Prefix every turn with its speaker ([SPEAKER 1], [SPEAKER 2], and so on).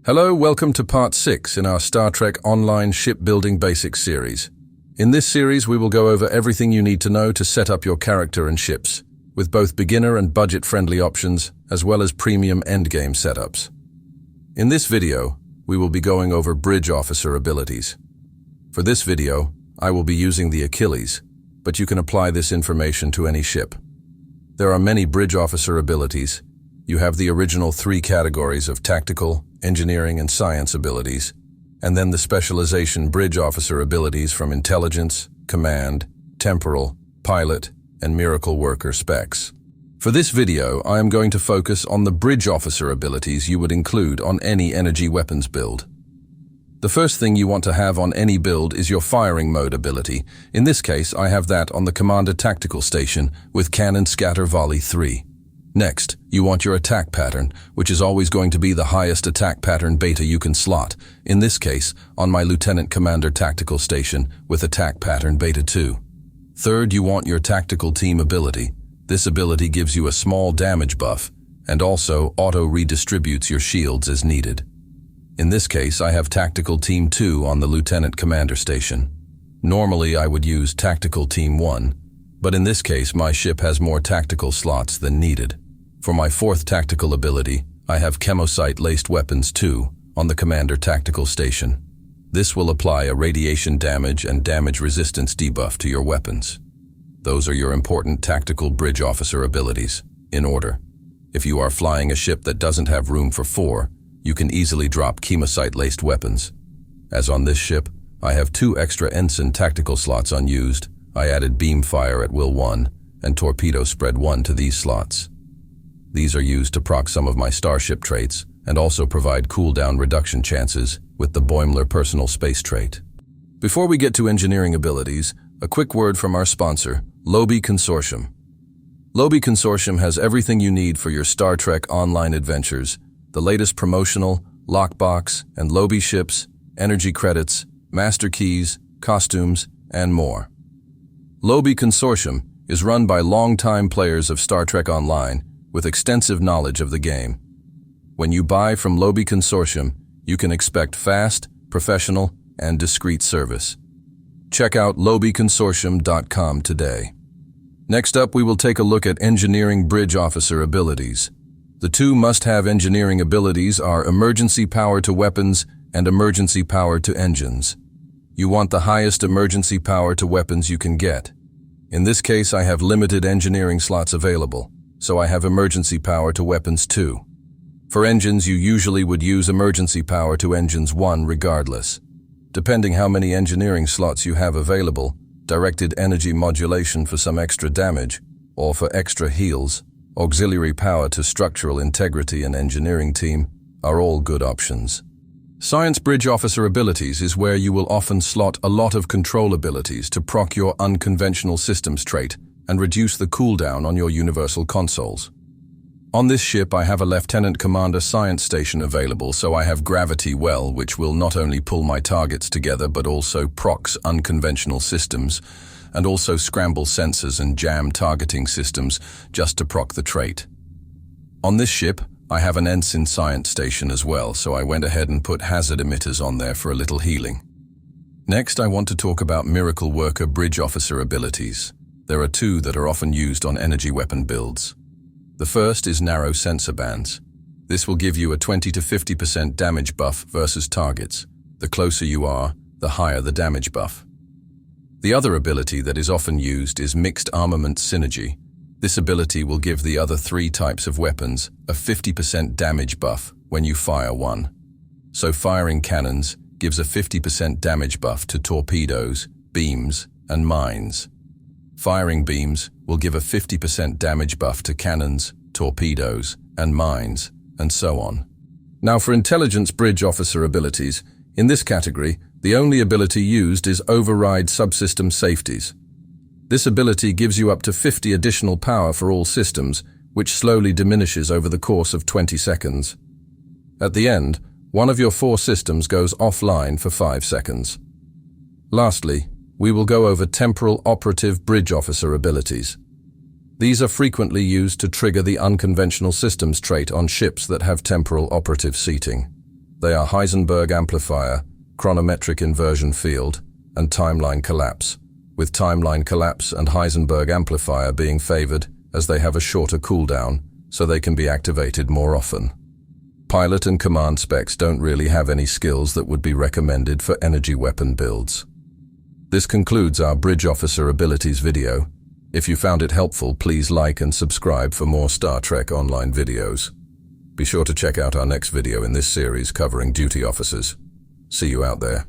[SPEAKER 1] Hello, welcome to Part 6 in our Star Trek Online Shipbuilding Basics series. In this series, we will go over everything you need to know to set up your character and ships, with both beginner and budget-friendly options, as well as premium endgame setups. In this video, we will be going over bridge officer abilities. For this video, I will be using the Achilles, but you can apply this information to any ship. There are many bridge officer abilities. You have the original 3 categories of tactical, engineering, and science abilities, and then the specialization bridge officer abilities from intelligence, command, temporal, pilot, and miracle worker specs. For this video, I am going to focus on the bridge officer abilities you would include on any energy weapons build. The first thing you want to have on any build is your firing mode ability. In this case, I have that on the Commander Tactical Station with Cannon Scatter Volley 3. Next, you want your attack pattern, which is always going to be the highest attack pattern beta you can slot, in this case, on my Lieutenant Commander Tactical Station with attack pattern beta 2. Third, you want your tactical team ability. This ability gives you a small damage buff, and also auto-redistributes your shields as needed. In this case, I have Tactical Team 2 on the Lieutenant Commander Station. Normally, I would use Tactical Team 1, but in this case, my ship has more tactical slots than needed. For my 4th tactical ability, I have Chemosite-laced weapons 2 on the Commander Tactical Station. This will apply a radiation damage and damage resistance debuff to your weapons. Those are your important tactical bridge officer abilities, in order. If you are flying a ship that doesn't have room for 4, you can easily drop Chemosite-laced weapons. As on this ship, I have 2 extra ensign tactical slots unused. I added beam fire at will 1 and torpedo spread 1 to these slots. These are used to proc some of my starship traits and also provide cooldown reduction chances with the Boimler personal space trait. Before we get to engineering abilities, a quick word from our sponsor, Lobby Consortium. Lobby Consortium has everything you need for your Star Trek online adventures, the latest promotional, lockbox, and Lobby ships, energy credits, master keys, costumes, and more. Lobby Consortium is run by longtime players of Star Trek Online with extensive knowledge of the game. When you buy from Lobby Consortium, you can expect fast, professional, and discreet service. Check out lobbyconsortium.com today. Next up, we will take a look at engineering bridge officer abilities. The 2 must-have engineering abilities are emergency power to weapons and emergency power to engines. You want the highest emergency power to weapons you can get. In this case, I have limited engineering slots available, so I have emergency power to weapons 2. For engines, you usually would use emergency power to engines 1 regardless. Depending how many engineering slots you have available, directed energy modulation for some extra damage, or for extra heals, auxiliary power to structural integrity and engineering team are all good options. Science bridge officer abilities is where you will often slot a lot of control abilities to proc your unconventional systems trait and reduce the cooldown on your universal consoles. On this ship, I have a Lieutenant Commander Science Station available, so I have Gravity Well, which will not only pull my targets together but also procs unconventional systems, and also scramble sensors and jam targeting systems just to proc the trait. On this ship, I have an Ensign Science Station as well, so I went ahead and put hazard emitters on there for a little healing. Next, I want to talk about Miracle Worker bridge officer abilities. There are 2 that are often used on energy weapon builds. The first is narrow sensor bands. This will give you a 20 to 50% damage buff versus targets. The closer you are, the higher the damage buff. The other ability that is often used is Mixed Armament Synergy. This ability will give the other 3 types of weapons a 50% damage buff when you fire one. So firing cannons gives a 50% damage buff to torpedoes, beams, and mines. Firing beams will give a 50% damage buff to cannons, torpedoes, and mines, and so on. Now for intelligence bridge officer abilities, in this category, the only ability used is Override Subsystem Safeties. This ability gives you up to 50 additional power for all systems, which slowly diminishes over the course of 20 seconds. At the end, one of your 4 systems goes offline for 5 seconds. Lastly, we will go over temporal operative bridge officer abilities. These are frequently used to trigger the unconventional systems trait on ships that have temporal operative seating. They are Heisenberg amplifier, chronometric inversion field, and timeline collapse, with timeline collapse and Heisenberg amplifier being favored as they have a shorter cooldown, so they can be activated more often. Pilot and command specs don't really have any skills that would be recommended for energy weapon builds. This concludes our Bridge Officer Abilities video. If you found it helpful, please like and subscribe for more Star Trek Online videos. Be sure to check out our next video in this series covering duty officers. See you out there.